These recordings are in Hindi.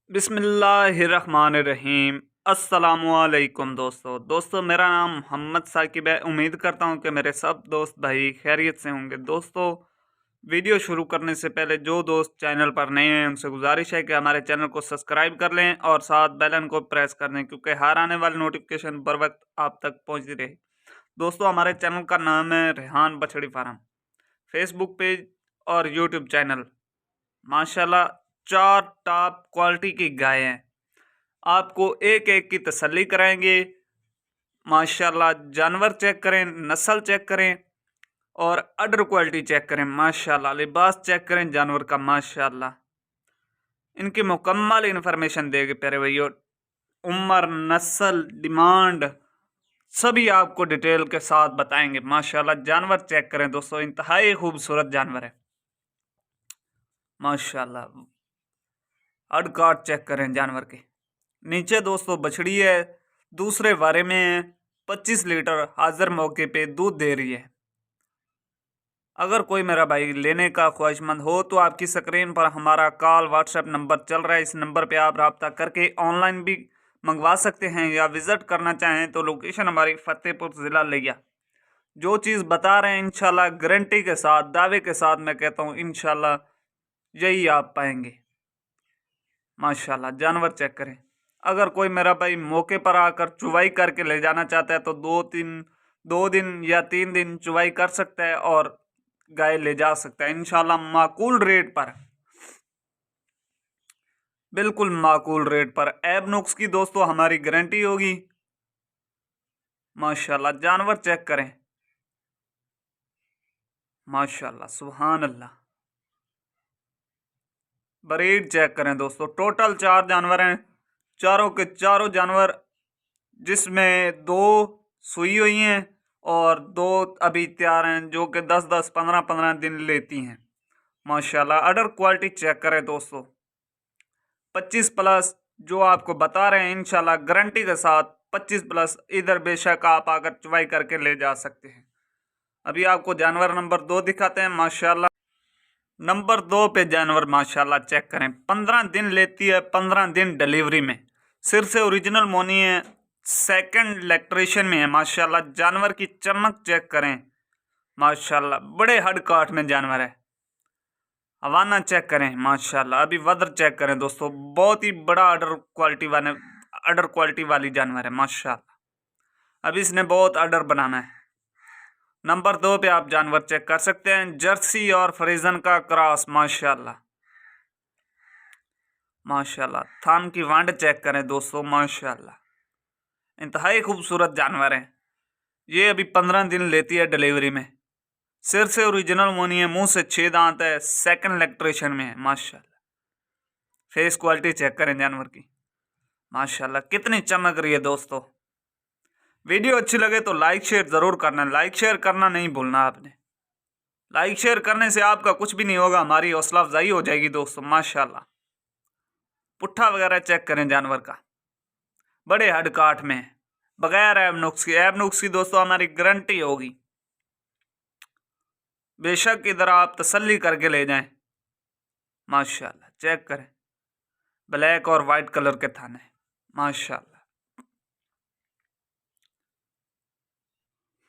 बिस्मिल्लाहिर्रहमानिर्रहीम। अस्सलामुअलैकुम दोस्तों मेरा नाम मोहम्मद साकिब है। उम्मीद करता हूँ कि मेरे सब दोस्त भाई खैरियत से होंगे। दोस्तों, वीडियो शुरू करने से पहले जो दोस्त चैनल पर नए हैं उनसे गुजारिश है कि हमारे चैनल को सब्सक्राइब कर लें और साथ बेल आइकन को प्रेस कर दें, क्योंकि हर आने वाली नोटिफिकेशन बर वक्त आप तक पहुँचती रहे। दोस्तों, हमारे चैनल का नाम है रेहान बछड़ी फार्म। फेसबुक पेज और यूट्यूब चैनल माशाल्लाह 4 टॉप क्वालिटी की गाय हैं। आपको एक एक की तसल्ली कराएंगे। माशाल्लाह जानवर चेक करें, नस्ल चेक करें और अडर क्वालिटी चेक करें। माशाल्लाह लिबास चेक करें जानवर का। माशाल्लाह इनकी मुकम्मल इन्फॉर्मेशन देंगे प्यारे भैया। उम्र, नस्ल, डिमांड सभी आपको डिटेल के साथ बताएंगे। माशाल्लाह जानवर चेक करें दोस्तों, इंतहाई खूबसूरत जानवर है। माशाल्लाह हड कार्ड चेक करें जानवर के। नीचे दोस्तों बछड़ी है, दूसरे बारे में 25 लीटर हाजिर मौके पे दूध दे रही है। अगर कोई मेरा भाई लेने का ख्वाहिशमंद हो तो आपकी स्क्रीन पर हमारा कॉल व्हाट्सएप नंबर चल रहा है। इस नंबर पे आप रब्ता करके ऑनलाइन भी मंगवा सकते हैं, या विज़िट करना चाहें तो लोकेशन हमारी फतेहपुर ज़िला लिया। जो चीज़ बता रहे हैं इंशाल्लाह गारंटी के साथ, दावे के साथ मैं कहता हूँ इंशाल्लाह यही आप पाएंगे। माशाल्लाह जानवर चेक करें। अगर कोई मेरा भाई मौके पर आकर चुवाई करके ले जाना चाहता है तो 2 दिन या 3 दिन चुवाई कर सकता है और गाय ले जा सकता है इंशाल्लाह माकूल रेट पर। बिल्कुल माकूल रेट पर। ऐब नुक्स की दोस्तों हमारी गारंटी होगी। माशाल्लाह जानवर चेक करें। माशाल्लाह सुभान अल्लाह। ब्रीड चेक करें दोस्तों। टोटल 4 जानवर हैं, चारों के चारों जानवर, जिसमें 2 सुई हुई हैं और 2 अभी तैयार हैं, जो कि 10-10, 15-15 दिन लेती हैं। माशाल्लाह अडर क्वालिटी चेक करें दोस्तों। 25 प्लस जो आपको बता रहे हैं इंशाल्लाह गारंटी के साथ 25 प्लस। इधर बेशक आप आकर चुवाई करके ले जा सकते हैं। अभी आपको जानवर नंबर 2 दिखाते हैं। माशाल्लाह नंबर 2 पे जानवर माशाल्लाह चेक करें। 15 दिन लेती है, 15 दिन डिलीवरी में। सिर से ओरिजिनल मोनी है, सेकंड इलेक्ट्रेशन में है। माशाल्लाह जानवर की चमक चेक करें। माशाल्लाह बड़े हड काट में जानवर है। हवाना चेक करें। माशाल्लाह अभी वदर चेक करें दोस्तों। बहुत ही बड़ा अडर क्वालिटी वाली जानवर है। माशाल्लाह अभी इसने बहुत अडर बनाना है। नंबर 2 पे आप जानवर चेक कर सकते हैं। जर्सी और फ्रीजन का क्रॉस। माशाल्लाह माशाल्लाह थान की वांड चेक करें दोस्तों। माशाल्लाह इंतहाई खूबसूरत जानवर है। ये अभी 15 दिन लेती है डिलीवरी में। सिर से ओरिजिनल मोनी है, मुंह से 6 दांत है, सेकंड इलेक्ट्रेशन में है। माशाल्लाह फेस क्वालिटी चेक करें जानवर की। माशाल्लाह कितनी चमक रही है दोस्तों। वीडियो अच्छी लगे तो लाइक शेयर ज़रूर करना। लाइक शेयर करना नहीं भूलना आपने। लाइक शेयर करने से आपका कुछ भी नहीं होगा, हमारी हौसला अफजाई हो जाएगी दोस्तों। माशाल्लाह पुट्ठा वगैरह चेक करें जानवर का। बड़े हड काठ में, बगैर ऐब नुक्स की। ऐब नुक्स की दोस्तों हमारी गारंटी होगी। बेशक इधर आप तसल्ली करके ले जाएं। माशाल्लाह चेक करें। ब्लैक और वाइट कलर के थाने। माशाल्लाह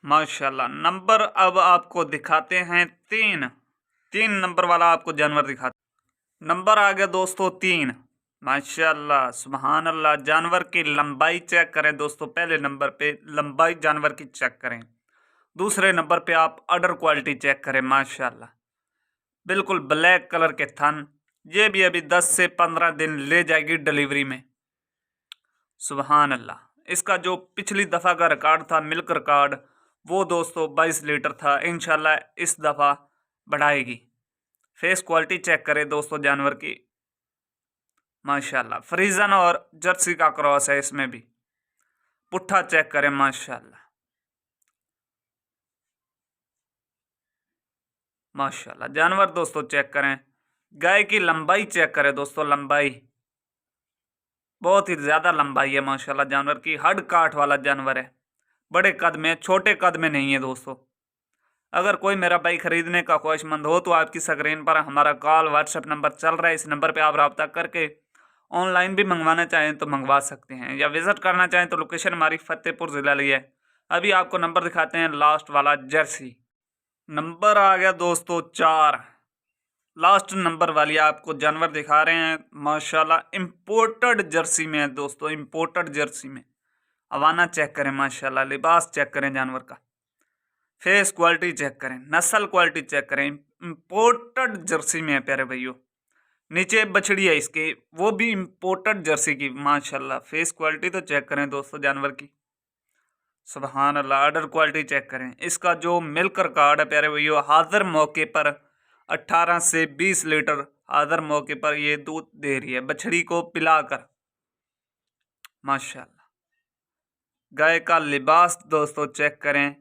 माशाल्लाह नंबर अब आपको दिखाते हैं 3 नंबर वाला आपको जानवर दिखाते। नंबर आ गया दोस्तों 3। माशाल्लाह सुभान अल्लाह। जानवर की लंबाई चेक करें दोस्तों। पहले नंबर पे लंबाई जानवर की चेक करें। दूसरे नंबर पे आप अडर क्वालिटी चेक करें। माशाल्लाह बिल्कुल ब्लैक कलर के थन। ये भी अभी 10 से 15 दिन ले जाएगी डिलीवरी में। सुभान अल्लाह। इसका जो पिछली दफ़ा का रिकॉर्ड था, मिल्क रिकॉर्ड, वो दोस्तों 22 लीटर था। इंशाल्लाह इस दफ़ा बढ़ाएगी। फेस क्वालिटी चेक करें दोस्तों जानवर की। माशाल्लाह फ्रीजन और जर्सी का क्रॉस है इसमें भी। पुट्ठा चेक करें। माशाल्लाह माशाल्लाह जानवर दोस्तों चेक करें। गाय की लंबाई चेक करें दोस्तों। लंबाई बहुत ही ज़्यादा लंबाई है माशाल्लाह जानवर की। हड काठ वाला जानवर है। बड़े कद में, छोटे कद में नहीं है दोस्तों। अगर कोई मेरा भाई खरीदने का ख्वाहिशमंद हो तो आपकी स्क्रीन पर हमारा कॉल व्हाट्सएप नंबर चल रहा है। इस नंबर पे आप रब्ता करके ऑनलाइन भी मंगवाना चाहें तो मंगवा सकते हैं, या विज़िट करना चाहें तो लोकेशन हमारी फतेहपुर ज़िला ली है। अभी आपको नंबर दिखाते हैं लास्ट वाला जर्सी। नंबर आ गया दोस्तों 4। लास्ट नंबर वाली आपको जानवर दिखा रहे हैं, माशाल्लाह इंपोर्टेड जर्सी में है दोस्तों, इंपोर्टेड जर्सी में। हवाना चेक करें माशाल्लाह, लिबास चेक करें जानवर का, फेस क्वालिटी चेक करें, नस्ल क्वालिटी चेक करें, इंपोर्टेड जर्सी में है प्यारे भाइयों। नीचे बछड़ी है इसकी, वो भी इंपोर्टेड जर्सी की, माशाल्लाह। फेस क्वालिटी तो चेक करें दोस्तों जानवर की, सुभान अल्लाह। ऑर्डर क्वालिटी चेक करें। इसका जो मिल्क रिकॉर्ड है प्यारे भैया, हाजिर मौके पर 18 से 20 लीटर हाजिर मौके पर ये दूध दे रही है बछड़ी को पिलाकर, माशाल्लाह। गाय का लिबास दोस्तों चेक करें,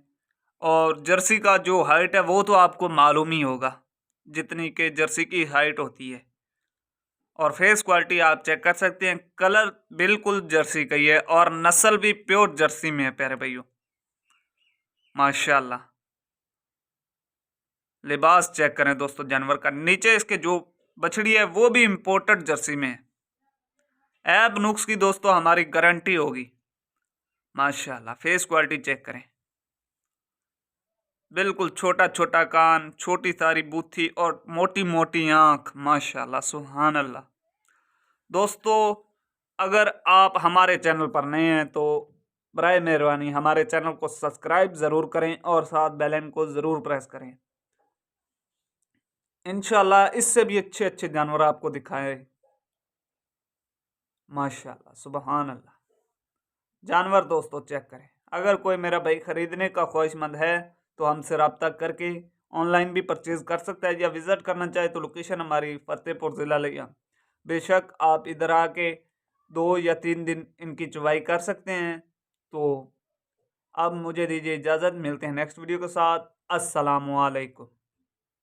और जर्सी का जो हाइट है वो तो आपको मालूम ही होगा, जितनी के जर्सी की हाइट होती है। और फेस क्वालिटी आप चेक कर सकते हैं, कलर बिल्कुल जर्सी का ही है, और नस्ल भी प्योर जर्सी में है प्यारे भाइयों, माशाल्लाह। लिबास चेक करें दोस्तों जानवर का। नीचे इसके जो बछड़ी है वो भी इंपोर्टेड जर्सी में है। ऐब नुक्स की दोस्तों हमारी गारंटी होगी, माशाल्लाह। फेस क्वालिटी चेक करें, बिल्कुल छोटा छोटा कान, छोटी सारी बूथी और मोटी मोटी आंख, माशाल्लाह सुभान अल्लाह। दोस्तों अगर आप हमारे चैनल पर नए हैं तो बराए मेहरबानी हमारे चैनल को सब्सक्राइब ज़रूर करें और साथ बेल आइकन को ज़रूर प्रेस करें। इंशाल्लाह इससे भी अच्छे अच्छे जानवर आपको दिखाए, माशाल्लाह सुभान अल्लाह। जानवर दोस्तों चेक करें। अगर कोई मेरा भाई ख़रीदने का ख्वाहिशमंद है तो हमसे रब्ता करके ऑनलाइन भी परचेज़ कर सकता है, या विज़िट करना चाहे तो लोकेशन हमारी फतेहपुर ज़िला लिया। बेशक आप इधर आके 2 या 3 दिन इनकी चुवाई कर सकते हैं। तो अब मुझे दीजिए इजाज़त, मिलते हैं नेक्स्ट वीडियो के साथ। अस्सलामु अलैकुम।